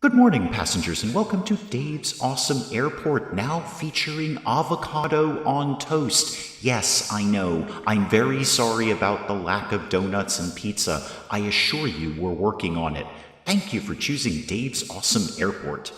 Good morning, passengers, and welcome to Dave's Awesome Airport, now featuring Avocado on Toast. Yes, I know, I'm very sorry about the lack of donuts and pizza. I assure you we're working on it. Thank you for choosing Dave's Awesome Airport.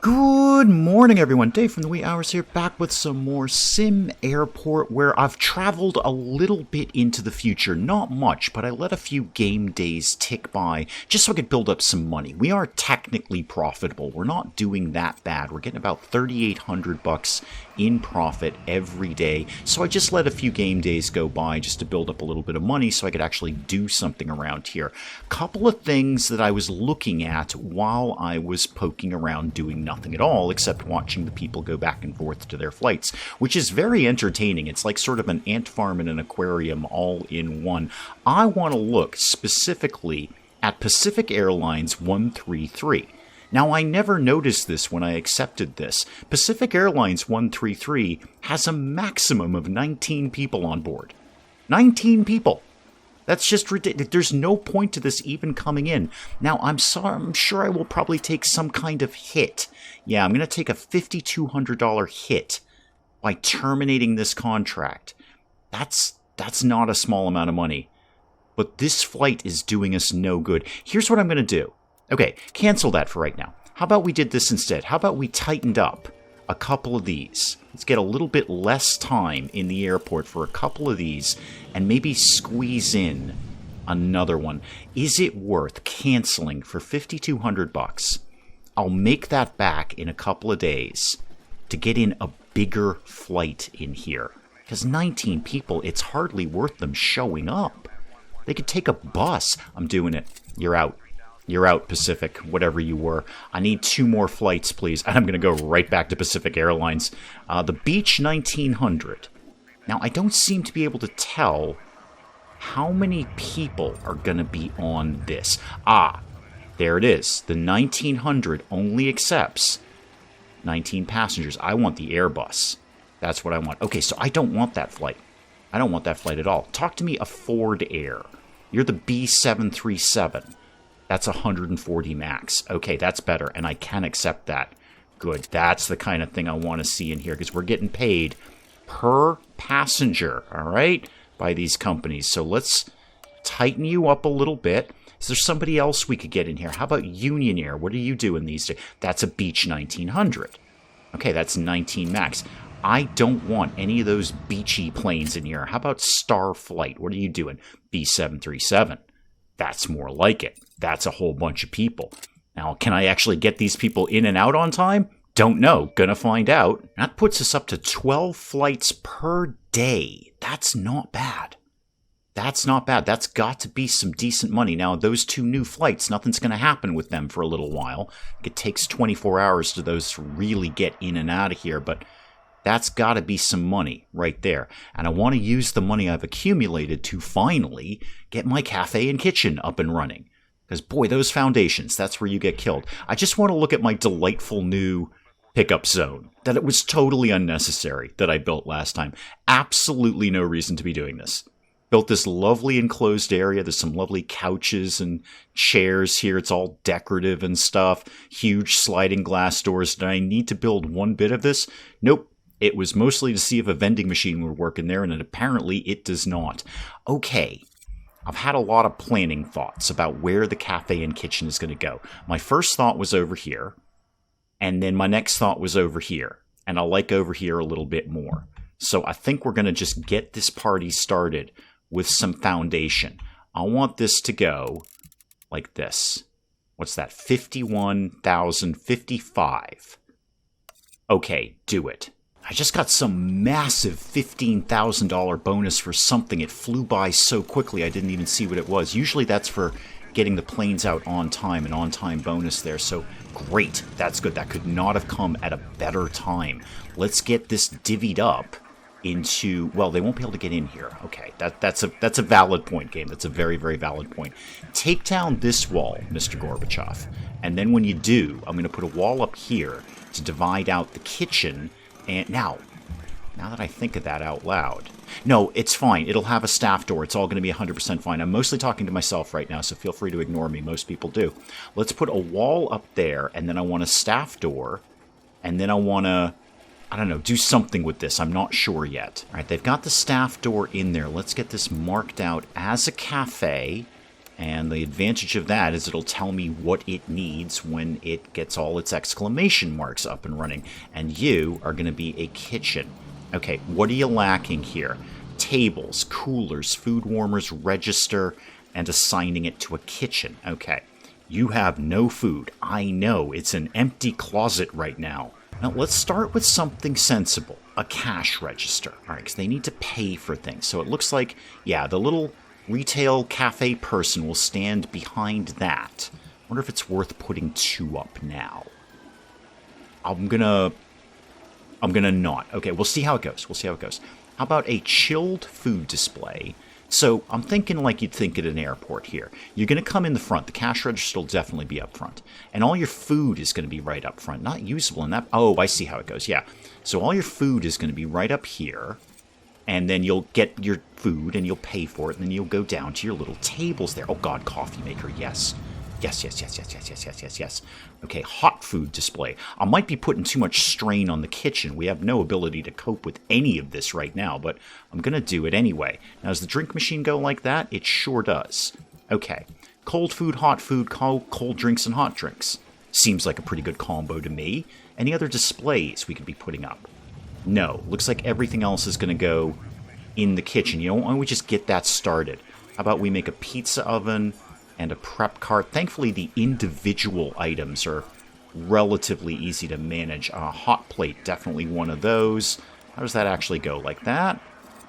Good morning, everyone. Dave from the wee hours here, back with some more SimAirport, where I've traveled a little bit into the future. Not much, but I let a few game days tick by just so I could build up some money. We are technically profitable. We're not doing that bad. We're getting about $3,800 in profit every day. So I just let a few game days go by just to build up a little bit of money so I could actually do something around here. Couple of things that I was looking at while I was poking around doing nothing at all except watching the people go back and forth to their flights, which is very entertaining. It's like sort of an ant farm and an aquarium all in one. I want to look specifically at Pacific Airlines 133. Now, I never noticed this when I accepted this. Pacific Airlines 133 has a maximum of 19 people on board. 19 people! That's just ridiculous. There's no point to this even coming in. Now, I'm sure I will probably take some kind of hit. Yeah, I'm going to take a $5,200 hit by terminating this contract. That's not a small amount of money. But this flight is doing us no good. Here's what I'm going to do. Okay, cancel that for right now. How about we did this instead? How about we tightened up a couple of these? Let's get a little bit less time in the airport for a couple of these and maybe squeeze in another one. Is it worth canceling for $5,200? I'll make that back in a couple of days to get in a bigger flight in here. Because 19 people, it's hardly worth them showing up. They could take a bus. I'm doing it. You're out. You're out, Pacific, whatever you were. I need 2 more flights, please. And I'm going to go right back to Pacific Airlines. The Beach 1900. Now, I don't seem to be able to tell how many people are going to be on this. Ah, there it is. The 1900 only accepts 19 passengers. I want the Airbus. That's what I want. Okay, so I don't want that flight. I don't want that flight at all. Talk to me a Ford Air. You're the B737. That's 140 max. Okay, that's better, and I can accept that. Good. That's the kind of thing I want to see in here, because we're getting paid per passenger, all right, by these companies. So let's tighten you up a little bit. Is there somebody else we could get in here? How about Union Air? What are you doing these days? That's a Beach 1900. Okay, that's 19 max. I don't want any of those beachy planes in here. How about Starflight? What are you doing? B737. That's more like it. That's a whole bunch of people. Now, can I actually get these people in and out on time? Don't know. Gonna find out. That puts us up to 12 flights per day. That's not bad. That's not bad. That's got to be some decent money. Now, those 2 new flights, nothing's going to happen with them for a little while. It takes 24 hours to those to really get in and out of here, but that's got to be some money right there. And I want to use the money I've accumulated to finally get my cafe and kitchen up and running. Because, boy, those foundations, that's where you get killed. I just want to look at my delightful new pickup zone that it was totally unnecessary that I built last time. Absolutely no reason to be doing this. Built this lovely enclosed area. There's some lovely couches and chairs here. It's all decorative and stuff. Huge sliding glass doors. Did I need to build one bit of this? Nope. It was mostly to see if a vending machine would work in there, and apparently it does not. Okay. I've had a lot of planning thoughts about where the cafe and kitchen is going to go. My first thought was over here, and then my next thought was over here. And I like over here a little bit more. So I think we're going to just get this party started with some foundation. I want this to go like this. What's that? 51,055. Okay, do it. I just got some massive $15,000 bonus for something. It flew by so quickly I didn't even see what it was. Usually that's for getting the planes out on time, an on-time bonus there. So great, that's good. That could not have come at a better time. Let's get this divvied up into, well, they won't be able to get in here. Okay, that's a valid point, game. That's a very, very valid point. Take down this wall, Mr. Gorbachev. And then when you do, I'm going to put a wall up here to divide out the kitchen. And now, Now that I think of that out loud. No, it's fine. It'll have a staff door. It's all going to be 100% fine. I'm mostly talking to myself right now, so feel free to ignore me. Most people do. Let's put a wall up there, and then I want a staff door, and then I want to, I don't know, do something with this. I'm not sure yet. All right, they've got the staff door in there. Let's get this marked out as a cafe, and the advantage of that is it'll tell me what it needs when it gets all its exclamation marks up and running. And you are going to be a kitchen. Okay, what are you lacking here? Tables, coolers, food warmers, register, and assigning it to a kitchen. Okay, you have no food. I know, it's an empty closet right now. Now, let's start with something sensible. A cash register. All right, because they need to pay for things. So it looks like, yeah, the little retail cafe person will stand behind that. I wonder if it's worth putting 2 up now. I'm gonna not. Okay, we'll see how it goes. How about a chilled food display? So I'm thinking like you'd think at an airport here. You're going to come in the front. The cash register will definitely be up front. And all your food is going to be right up front. Not usable in that. Oh, I see how it goes. Yeah. So all your food is going to be right up here. And then you'll get your food and you'll pay for it. And then you'll go down to your little tables there. Oh, God, coffee maker. Yes. Yes. Okay, hot food display. I might be putting too much strain on the kitchen. We have no ability to cope with any of this right now, but I'm going to do it anyway. Now, does the drink machine go like that? It sure does. Okay, cold food, cold drinks, and hot drinks. Seems like a pretty good combo to me. Any other displays we could be putting up? No, looks like everything else is going to go in the kitchen. You know, why don't we just get that started? How about we make a pizza oven and a prep cart? Thankfully, the individual items are relatively easy to manage. A hot plate, definitely one of those. How does that actually go? Like that?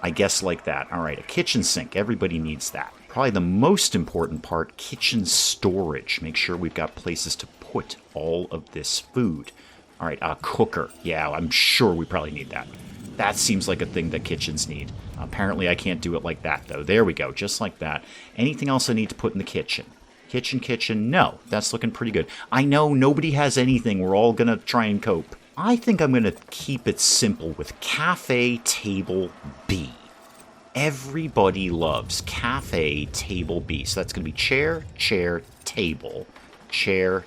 I guess like that. All right, a kitchen sink. Everybody needs that. Probably the most important part, kitchen storage. Make sure we've got places to put all of this food. All right, a cooker. Yeah, I'm sure we probably need that. That seems like a thing that kitchens need. Apparently, I can't do it like that, though. There we go, just like that. Anything else I need to put in the kitchen? Kitchen. No, that's looking pretty good. I know nobody has anything. We're all going to try and cope. I think I'm going to keep it simple with Cafe Table B. Everybody loves Cafe Table B. So that's going to be chair, table, chair,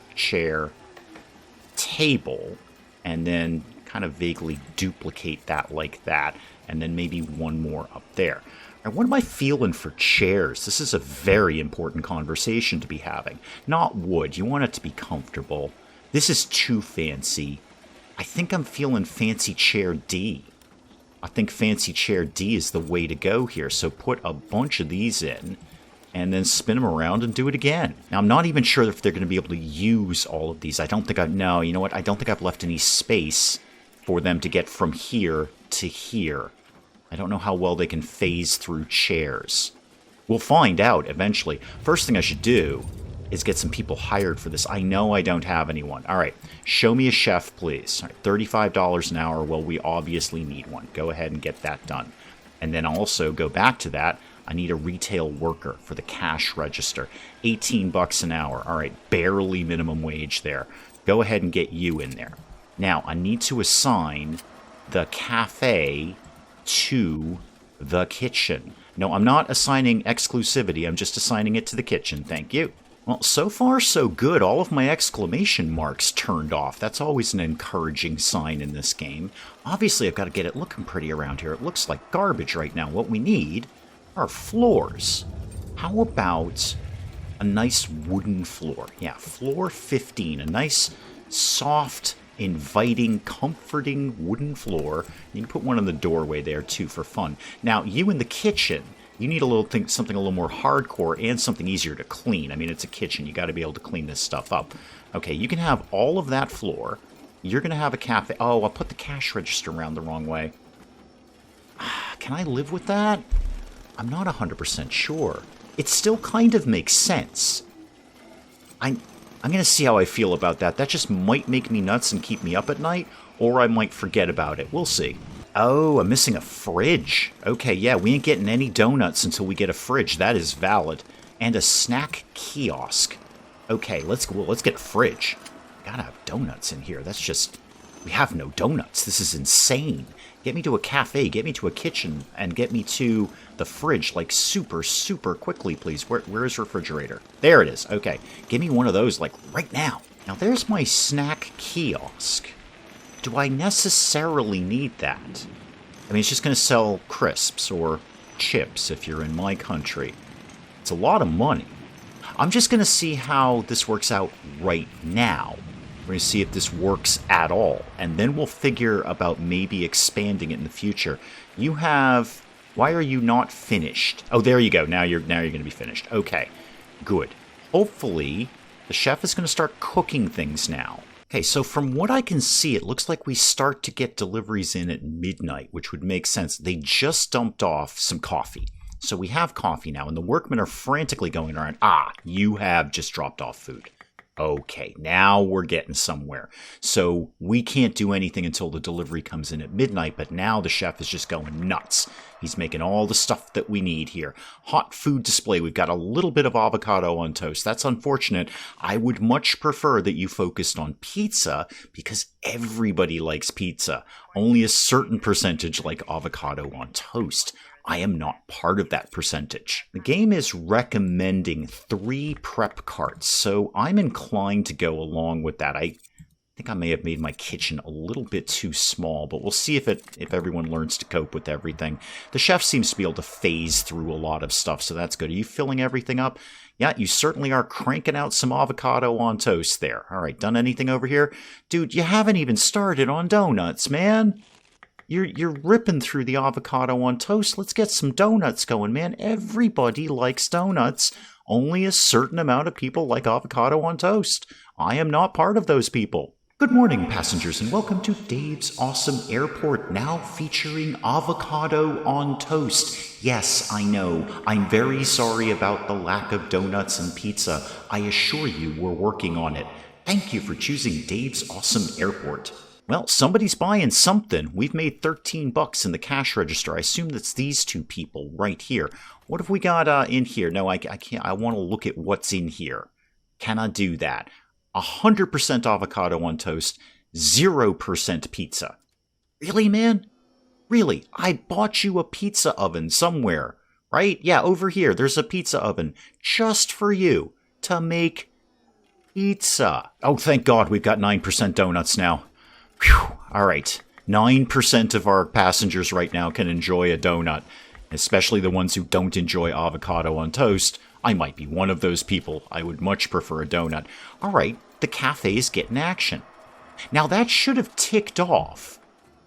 table, and then kind of vaguely duplicate that like that, and then maybe one more up there. And what am I feeling for chairs? This is a very important conversation to be having. Not wood. You want it to be comfortable. This is too fancy. I think I'm feeling fancy chair D. I think fancy chair D is the way to go here. So put a bunch of these in, and then spin them around and do it again. Now, I'm not even sure if they're going to be able to use all of these. I don't think no, you know what? I don't think I've left any space for them to get from here to here. I don't know how well they can phase through chairs. We'll find out eventually. First thing I should do is get some people hired for this. I know I don't have anyone. All right, show me a chef, please. All right, $35 an hour. Well, we obviously need one. Go ahead and get that done. And then also go back to that. I need a retail worker for the cash register. $18 an hour. All right, barely minimum wage there. Go ahead and get you in there. Now, I need to assign the cafe to the kitchen. No, I'm not assigning exclusivity. I'm just assigning it to the kitchen. Thank you. Well, so far so good. All of my exclamation marks turned off. That's always an encouraging sign in this game. Obviously, I've got to get it looking pretty around here. It looks like garbage right now. What we need are floors. How about a nice wooden floor? Yeah, floor 15. A nice, soft, inviting, comforting wooden floor. You can put one in the doorway there, too, for fun. Now, you in the kitchen, you need something a little more hardcore and something easier to clean. I mean, it's a kitchen. You got to be able to clean this stuff up. Okay, you can have all of that floor. You're going to have a cafe. Oh, I put the cash register around the wrong way. Can I live with that? I'm not 100% sure. It still kind of makes sense. I'm going to see how I feel about that. That just might make me nuts and keep me up at night, or I might forget about it. We'll see. Oh, I'm missing a fridge. Okay, yeah, we ain't getting any donuts until we get a fridge. That is valid. And a snack kiosk. Okay, let's get a fridge. Gotta have donuts in here. That's just We have no donuts. This is insane. Get me to a cafe, get me to a kitchen, and get me to the fridge, like, super, super quickly, please. Where is refrigerator? There it is. Okay. Give me one of those, like, right now. Now, there's my snack kiosk. Do I necessarily need that? I mean, it's just going to sell crisps or chips if you're in my country. It's a lot of money. I'm just going to see how this works out right now. We're going to see if this works at all, and then we'll figure about maybe expanding it in the future. You have... Why are you not finished? Oh, there you go. Now you're going to be finished. Okay, good. Hopefully, the chef is going to start cooking things now. Okay, so from what I can see, it looks like we start to get deliveries in at midnight, which would make sense. They just dumped off some coffee. So we have coffee now, and the workmen are frantically going around. Ah, you have just dropped off food. Okay, now we're getting somewhere. So we can't do anything until the delivery comes in at midnight, but now the chef is just going nuts. He's making all the stuff that we need here. Hot food display. We've got a little bit of avocado on toast. That's unfortunate. I would much prefer that you focused on pizza because everybody likes pizza. Only a certain percentage like avocado on toast. I am not part of that percentage. The game is recommending 3 prep carts, so I'm inclined to go along with that. I think I may have made my kitchen a little bit too small, but we'll see if everyone learns to cope with everything. The chef seems to be able to phase through a lot of stuff, so that's good. Are you filling everything up? Yeah, you certainly are cranking out some avocado on toast there. All right, done anything over here? Dude, you haven't even started on donuts, man. You're ripping through the avocado on toast. Let's get some donuts going, man. Everybody likes donuts. Only a certain amount of people like avocado on toast. I am not part of those people. Good morning, passengers, and welcome to Dave's Awesome Airport, now featuring avocado on toast. Yes, I know. I'm very sorry about the lack of donuts and pizza. I assure you we're working on it. Thank you for choosing Dave's Awesome Airport. Well, somebody's buying something. We've made $13 in the cash register. I assume that's these 2 people right here. What have we got in here? No, I can't. I want to look at what's in here. Can I do that? 100% avocado on toast, 0% pizza. Really, man? Really? I bought you a pizza oven somewhere, right? Yeah, over here. There's a pizza oven just for you to make pizza. Oh, thank God we've got 9% donuts now. Whew. All right. 9% of our passengers right now can enjoy a donut, especially the ones who don't enjoy avocado on toast. I might be one of those people. I would much prefer a donut. All right. The cafe is getting action. Now, that should have ticked off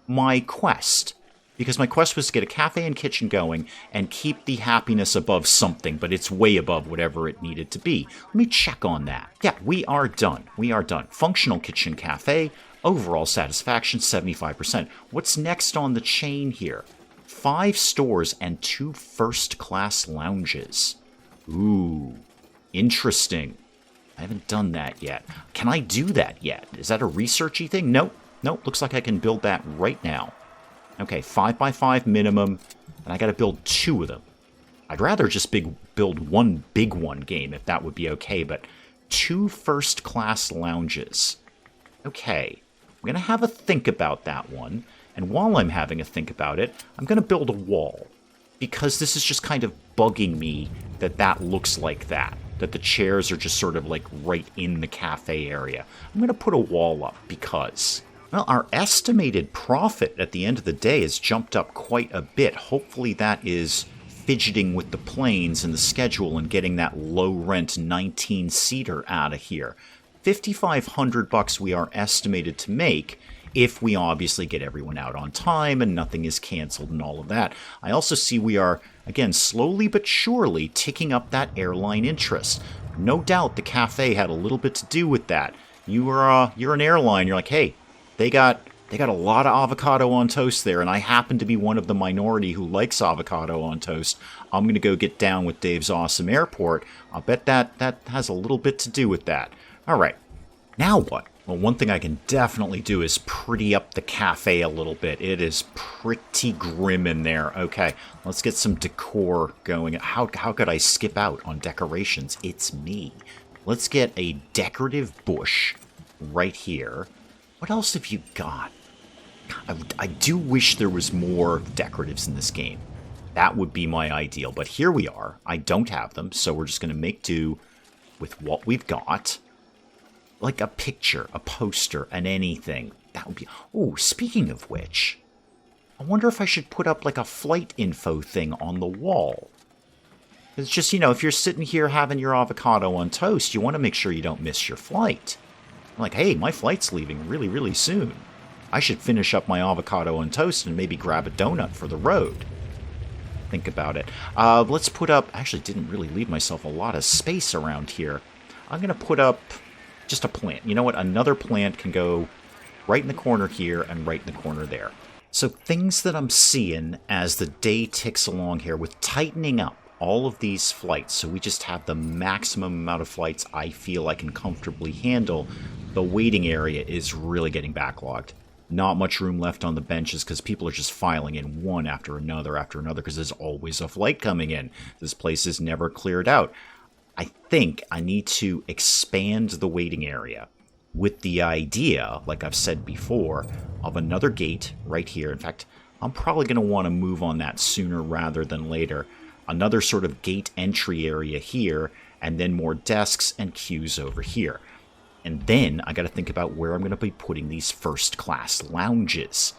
my quest, because my quest was to get a cafe and kitchen going and keep the happiness above something, but it's way above whatever it needed to be. Let me check on that. Yeah, we are done. We are done. Functional kitchen cafe. Overall satisfaction, 75%. What's next on the chain here? 5 stores and 2 first-class lounges. Ooh, interesting. I haven't done that yet. Can I do that yet? Is that a researchy thing? Nope. Nope, looks like I can build that right now. Okay, 5x5 minimum, and I gotta build 2 of them. I'd rather just build one big one game, if that would be okay, but 2 first-class lounges. Okay. I'm going to have a think about that one, and while I'm having a think about it, I'm going to build a wall, because this is just kind of bugging me that looks like that the chairs are just sort of like right in the cafe area. I'm going to put a wall up because, well, our estimated profit at the end of the day has jumped up quite a bit. Hopefully that is fidgeting with the planes and the schedule and getting that low-rent 19-seater out of here. $5,500 we are estimated to make if we obviously get everyone out on time and nothing is canceled and all of that. I also see we are, again, slowly but surely ticking up that airline interest. No doubt the cafe had a little bit to do with that. You're an airline. You're like, hey, they got a lot of avocado on toast there, and I happen to be one of the minority who likes avocado on toast. I'm going to go get down with Dave's Awesome Airport. I'll bet that has a little bit to do with that. All right, now what? Well, one thing I can definitely do is pretty up the cafe a little bit. It is pretty grim in there. Okay, let's get some decor going. How could I skip out on decorations? It's me. Let's get a decorative bush right here. What else have you got? I do wish there was more decoratives in this game. That would be my ideal, but here we are. I don't have them, so we're just going to make do with what we've got. Like a picture, a poster, and anything. That would be... Oh, speaking of which, I wonder if I should put up like a flight info thing on the wall. It's just, you know, if you're sitting here having your avocado on toast, you want to make sure you don't miss your flight. Like, hey, my flight's leaving really, really soon. I should finish up my avocado on toast and maybe grab a donut for the road. Think about it. Let's put up... Actually, didn't really leave myself a lot of space around here. I'm going to put up just a plant. You know what? Another plant can go right in the corner here and right in the corner there. So things that I'm seeing as the day ticks along here with tightening up all of these flights, so we just have the maximum amount of flights I feel I can comfortably handle. The waiting area is really getting backlogged. Not much room left on the benches because people are just filing in one after another because there's always a flight coming in. This place is never cleared out. I think I need to expand the waiting area with the idea, like I've said before, of another gate right here. In fact, I'm probably going to want to move on that sooner rather than later. Another sort of gate entry area here, and then more desks and queues over here. And then I got to think about where I'm going to be putting these first class lounges.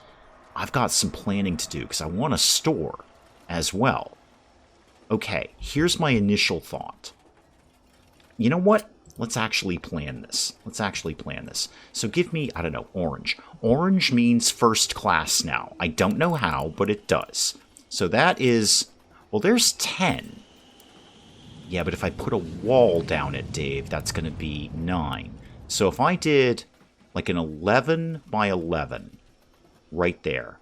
I've got some planning to do because I want a store as well. Okay, here's my initial thought. You know what? Let's actually plan this. So give me, I don't know, orange. Orange means first class now. I don't know how, but it does. So that is, well, there's 10. Yeah, but if I put a wall down it, Dave, that's going to be 9. So if I did like an 11 by 11 right there,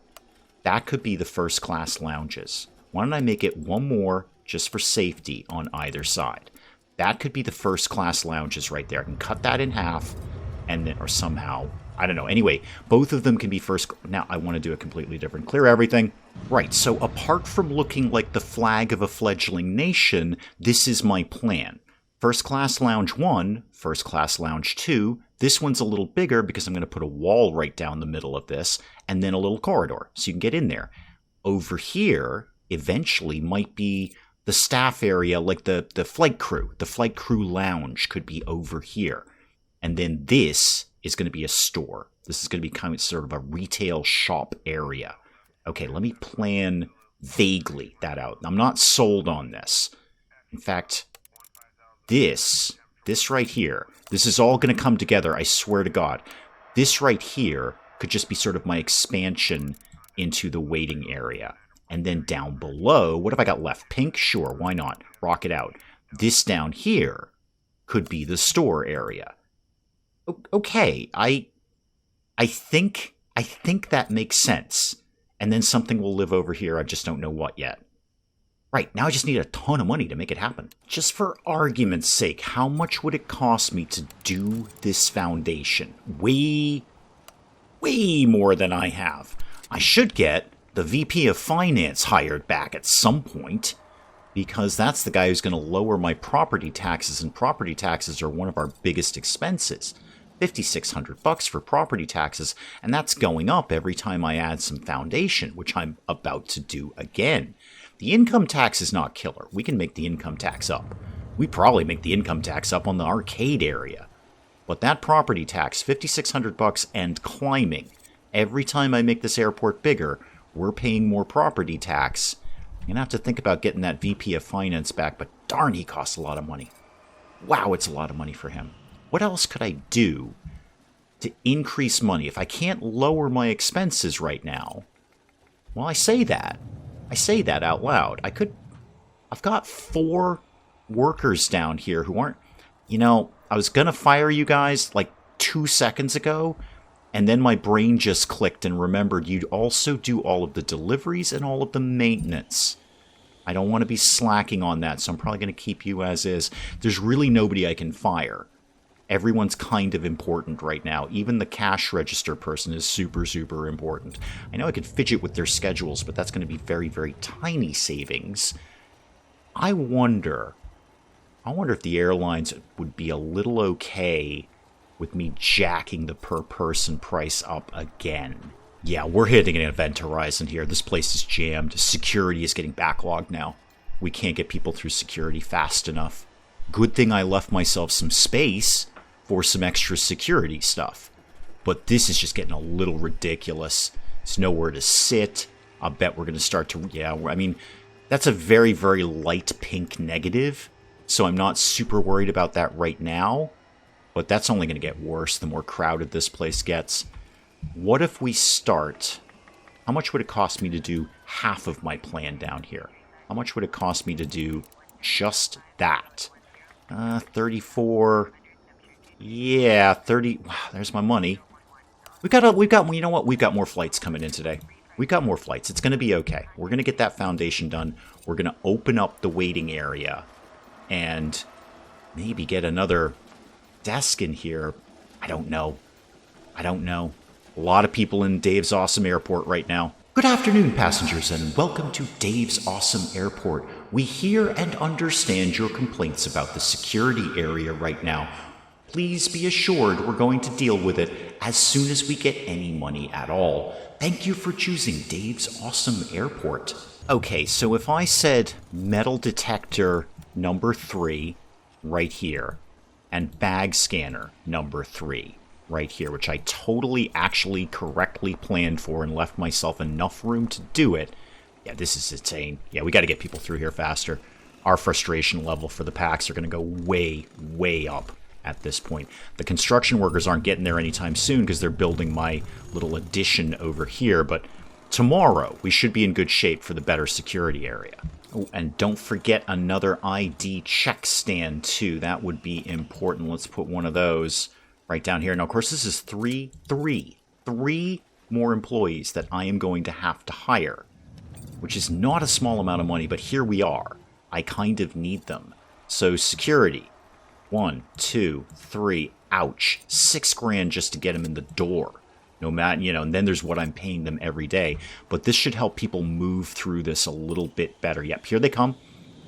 that could be the first class lounges. Why don't I make it one more just for safety on either side? That could be the first class lounges right there. I can cut that in half and then, or somehow, I don't know. Anyway, both of them can be first. Now I want to do it completely different. Clear everything. Right, so apart from looking like the flag of a fledgling nation, this is my plan. First class lounge 1, first class lounge 2. This one's a little bigger because I'm going to put a wall right down the middle of this, and then a little corridor so you can get in there. Over here, eventually, might be the staff area, like the flight crew. The flight crew lounge could be over here. And then this is going to be a store. This is going to be kind of sort of a retail shop area. Okay, let me plan vaguely that out. I'm not sold on this. In fact, this right here, this is all going to come together, I swear to God. This right here could just be sort of my expansion into the waiting area. And then down below, what have I got left? Pink? Sure, why not? Rock it out. This down here could be the store area. Okay, I think that makes sense. And then something will live over here, I just don't know what yet. Right, now I just need a ton of money to make it happen. Just for argument's sake, how much would it cost me to do this foundation? Way more than I have. I should get the VP of Finance hired back at some point, because that's the guy who's going to lower my property taxes, and property taxes are one of our biggest expenses. $5,600 for property taxes, and that's going up every time I add some foundation, which I'm about to do again. The income tax is not killer. We can make the income tax up. We probably make the income tax up on the arcade area. But that property tax, $5,600 and climbing. Every time I make this airport bigger, we're paying more property tax. I'm going to have to think about getting that VP of Finance back, but darn, he costs a lot of money. Wow, it's a lot of money for him. What else could I do to increase money if I can't lower my expenses right now? Well, I say that out loud. I've got 4 workers down here who aren't, I was going to fire you guys like 2 seconds ago, and then my brain just clicked and remembered you'd also do all of the deliveries and all of the maintenance. I don't want to be slacking on that, so I'm probably going to keep you as is. There's really nobody I can fire. Everyone's kind of important right now. Even the cash register person is super, super important. I know I could fidget with their schedules, but that's going to be very, very tiny savings. I wonder if the airlines would be a little okay with me jacking the per person price up again. Yeah, we're hitting an event horizon here. This place is jammed. Security is getting backlogged now. We can't get people through security fast enough. Good thing I left myself some space for some extra security stuff. But this is just getting a little ridiculous. There's nowhere to sit. I'll bet we're going to start to... Yeah, I mean, that's a very, very light pink negative. So I'm not super worried about that right now. But that's only going to get worse the more crowded this place gets. What if we start... How much would it cost me to do half of my plan down here? How much would it cost me to do just that? 34... Yeah, 30... Wow, there's my money. You know what? We've got more flights coming in today. We've got more flights. It's going to be okay. We're going to get that foundation done. We're going to open up the waiting area and maybe get another desk in here. I don't know. A lot of people in Dave's awesome airport right now. Good afternoon, passengers, and welcome to Dave's awesome airport. We hear and understand your complaints about the security area right now. Please be assured we're going to deal with it as soon as we get any money at all. Thank you for choosing Dave's awesome airport. Okay, so if I said metal detector number 3 right here and bag scanner number 3 right here, which I totally actually correctly planned for and left myself enough room to do it. Yeah, this is insane. Yeah, we got to get people through here faster. Our frustration level for the packs are going to go way, way up at this point. The construction workers aren't getting there anytime soon because they're building my little addition over here, but tomorrow we should be in good shape for the better security area. Oh, and don't forget another ID check stand too. That would be important. Let's put one of those right down here. Now, of course, this is three more employees that I am going to have to hire, which is not a small amount of money, but here we are. I kind of need them. So security. 1, 2, 3, ouch. $6,000 just to get them in the door. No matter, and then there's what I'm paying them every day. But this should help people move through this a little bit better. Yep, here they come.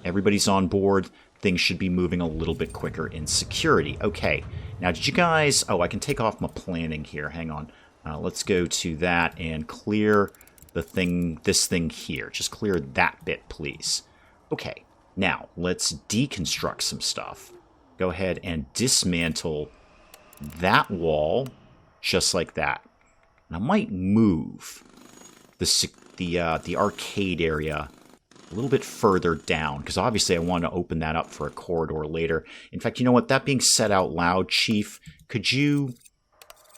Everybody's on board. Things should be moving a little bit quicker in security. Okay, now did you guys... Oh, I can take off my planning here. Hang on. Let's go to that and clear this thing here. Just clear that bit, please. Okay, now let's deconstruct some stuff. Go ahead and dismantle that wall just like that. And I might move the arcade area a little bit further down because obviously I want to open that up for a corridor later. In fact, you know what? That being said out loud, Chief, could you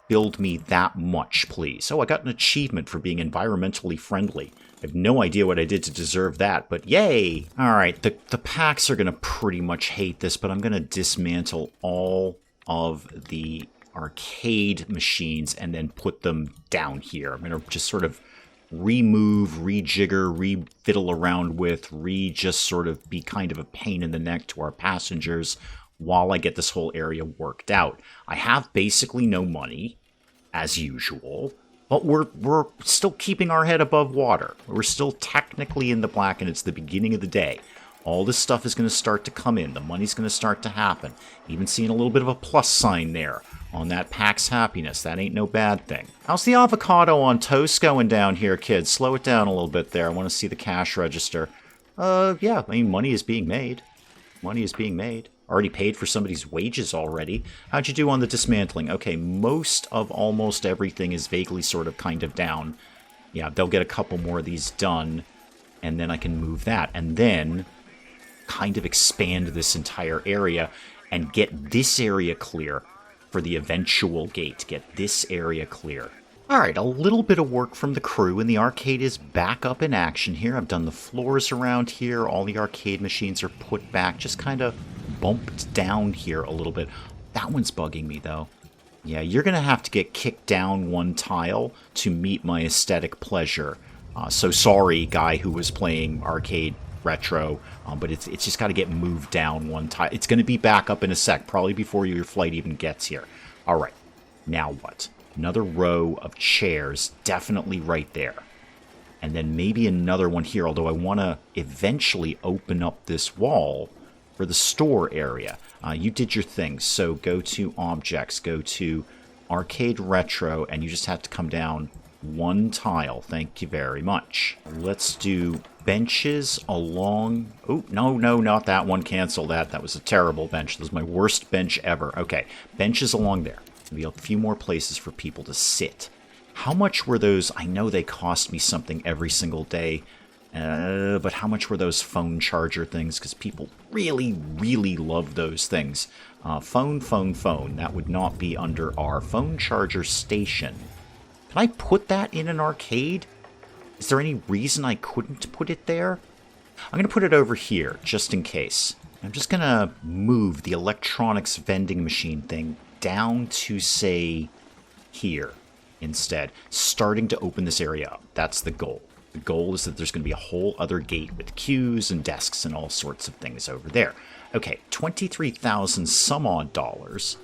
build me that much, please? Oh, I got an achievement for being environmentally friendly. I have no idea what I did to deserve that, but yay! Alright, the packs are going to pretty much hate this, but I'm going to dismantle all of the arcade machines and then put them down here. I'm going to just sort of remove, rejigger, refiddle around with, just sort of be kind of a pain in the neck to our passengers while I get this whole area worked out. I have basically no money, as usual. But we're still keeping our head above water. We're still technically in the black, and it's the beginning of the day. All this stuff is going to start to come in. The money's going to start to happen. Even seeing a little bit of a plus sign there on that PAX happiness. That ain't no bad thing. How's the avocado on toast going down here, kids? Slow it down a little bit there. I want to see the cash register. Yeah, I mean, money is being made. Money is being made. Already paid for somebody's wages already. How'd you do on the dismantling? Okay, most of almost everything is vaguely sort of kind of down. Yeah, they'll get a couple more of these done, and then I can move that. And then kind of expand this entire area and get this area clear for the eventual gate. Get this area clear. Alright, a little bit of work from the crew, and the arcade is back up in action here. I've done the floors around here. All the arcade machines are put back, just kind of bumped down here a little bit. That one's bugging me, though. Yeah, you're going to have to get kicked down one tile to meet my aesthetic pleasure. So sorry, guy who was playing arcade retro, but it's just got to get moved down one tile. It's going to be back up in a sec, probably before your flight even gets here. All right, now what? Another row of chairs, definitely right there. And then maybe another one here, although I want to eventually open up this wall for the store area. You did your thing, so go to Objects, go to Arcade Retro, and you just have to come down one tile. Thank you very much. Let's do benches along... Oh, no, not that one. Cancel that. That was a terrible bench. This was my worst bench ever. Okay, benches along there. Maybe a few more places for people to sit. How much were those? I know they cost me something every single day. But how much were those phone charger things? Because people really, really love those things. Phone. That would not be under our phone charger station. Can I put that in an arcade? Is there any reason I couldn't put it there? I'm going to put it over here, just in case. I'm just going to move the electronics vending machine thing down to, say, here instead. Starting to open this area up. That's the goal. The goal is that there's going to be a whole other gate with queues and desks and all sorts of things over there. Okay, 23,000 some odd dollars.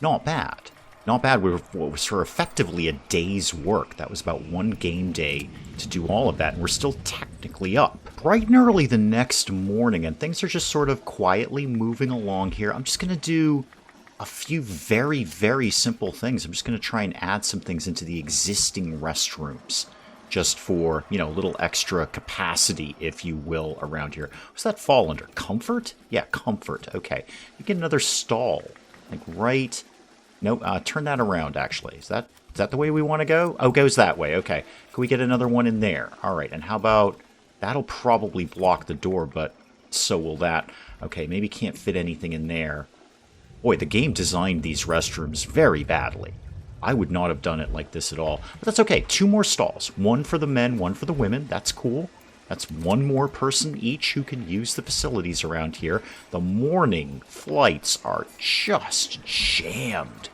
Not bad. Not bad. What was for effectively a day's work. That was about one game day to do all of that, and we're still technically up. Bright and early the next morning, and things are just sort of quietly moving along here. I'm just going to do a few very, very simple things. I'm just going to try and add some things into the existing restrooms. Just for, a little extra capacity, if you will, around here. What's that fall under? Comfort? Yeah, comfort. Okay. You get another stall. Like right... Nope, turn that around, actually. Is that the way we want to go? Oh, it goes that way. Okay. Can we get another one in there? All right, and how about... That'll probably block the door, but so will that. Okay, maybe can't fit anything in there. Boy, the game designed these restrooms very badly. I would not have done it like this at all. But that's okay. 2 more stalls. 1 for the men, 1 for the women. That's cool. That's 1 more person each who can use the facilities around here. The morning flights are just jammed.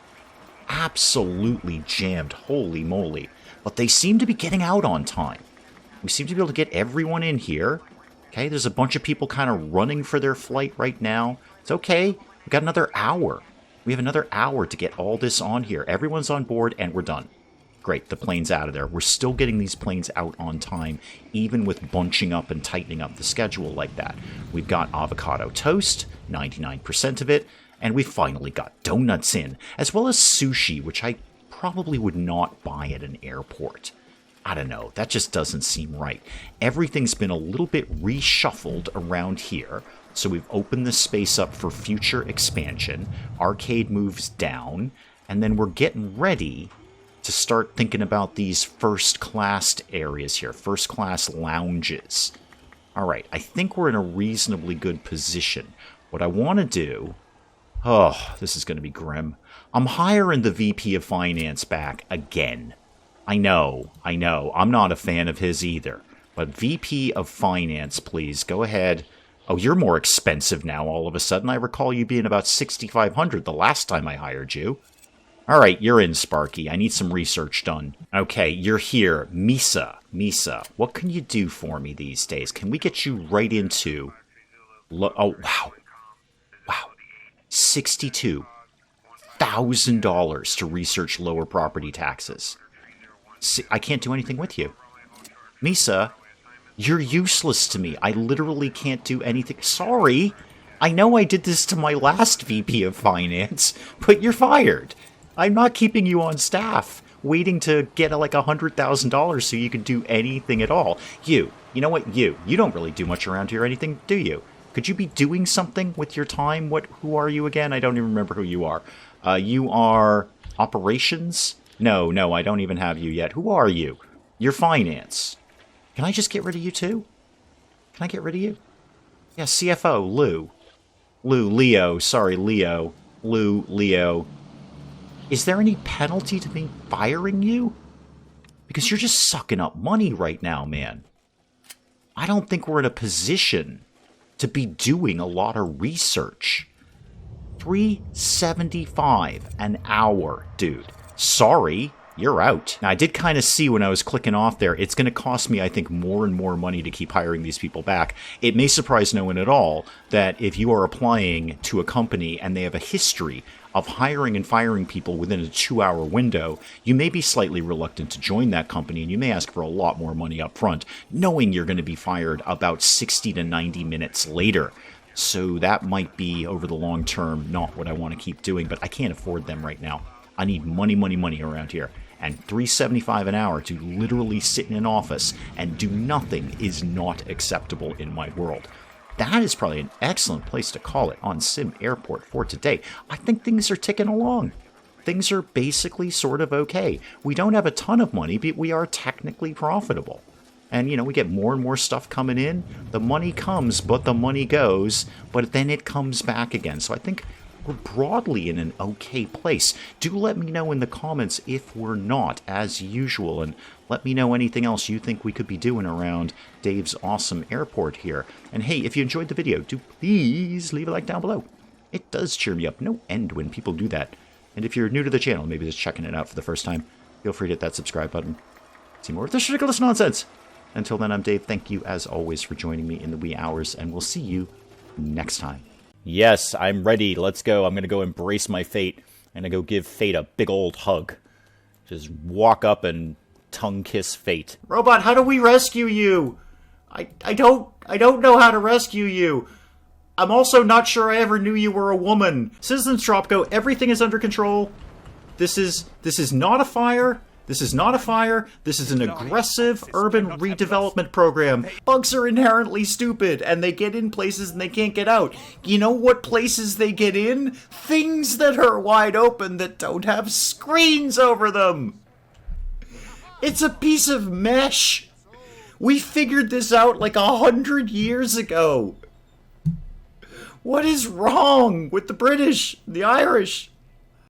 Absolutely jammed. Holy moly. But they seem to be getting out on time. We seem to be able to get everyone in here. Okay, there's a bunch of people kind of running for their flight right now. It's okay. We've got another hour. We have another hour to get all this on here. Everyone's on board, and we're done. Great, the plane's out of there. We're still getting these planes out on time, even with bunching up and tightening up the schedule like that. We've got avocado toast, 99% of it, and we finally got donuts in, as well as sushi, which I probably would not buy at an airport. I don't know, that just doesn't seem right. Everything's been a little bit reshuffled around here. So we've opened the space up for future expansion. Arcade moves down. And then we're getting ready to start thinking about these first-class areas here. First-class lounges. All right, I think we're in a reasonably good position. What I want to do... Oh, this is going to be grim. I'm hiring the VP of Finance back again. I know. I'm not a fan of his either. But VP of Finance, please, go ahead... Oh, you're more expensive now all of a sudden. I recall you being about $6,500 the last time I hired you. All right, you're in, Sparky. I need some research done. Okay, you're here. Misa, what can you do for me these days? Can we get you right into... Oh, wow. $62,000 to research lower property taxes. I can't do anything with you. Misa... You're useless to me. I literally can't do anything. Sorry. I know I did this to my last VP of Finance, but you're fired. I'm not keeping you on staff, waiting to get like $100,000 so you can do anything at all. You know what? You don't really do much around here or anything, do you? Could you be doing something with your time? Who are you again? I don't even remember who you are. You are operations? No, I don't even have you yet. Who are you? You're finance. Can I just get rid of you too? Can I get rid of you? Yeah, CFO, Lou. Leo. Leo. Is there any penalty to me firing you? Because you're just sucking up money right now, man. I don't think we're in a position to be doing a lot of research. $3.75 an hour, dude. Sorry. You're out. Now, I did kind of see when I was clicking off there, it's going to cost me, I think, more and more money to keep hiring these people back. It may surprise no one at all that if you are applying to a company and they have a history of hiring and firing people within a 2-hour window, you may be slightly reluctant to join that company and you may ask for a lot more money up front, knowing you're going to be fired about 60 to 90 minutes later. So that might be, over the long term, not what I want to keep doing, but I can't afford them right now. I need money, money, money around here. And $3.75 an hour to literally sit in an office and do nothing is not acceptable in my world. That is probably an excellent place to call it on SimAirport for today. I think things are ticking along. Things are basically sort of okay. We don't have a ton of money, but we are technically profitable. And, you know, we get more and more stuff coming in. The money comes, but the money goes, but then it comes back again. So I think we're broadly in an okay place. Do let me know in the comments if we're not, as usual, and let me know anything else you think we could be doing around Dave's awesome airport here. And hey, if you enjoyed the video, do please leave a like down below. It does cheer me up no end when people do that. And if you're new to the channel, maybe just checking it out for the first time, feel free to hit that subscribe button. See more of this ridiculous nonsense. Until then, I'm Dave. Thank you, as always, for joining me in the wee hours, and we'll see you next time. Yes, I'm ready. Let's go. I'm going to go embrace my fate. I'm going to go give fate a big old hug. Just walk up and tongue kiss fate. Robot, how do we rescue you? I don't know how to rescue you. I'm also not sure I ever knew you were a woman. Citizens Tropco, everything is under control. This is not a fire. This is not a fire. This is an aggressive urban redevelopment program. Bugs are inherently stupid, and they get in places and they can't get out. You know what places they get in? Things that are wide open that don't have screens over them. It's a piece of mesh. We figured this out like 100 years ago. What is wrong with the British, the Irish?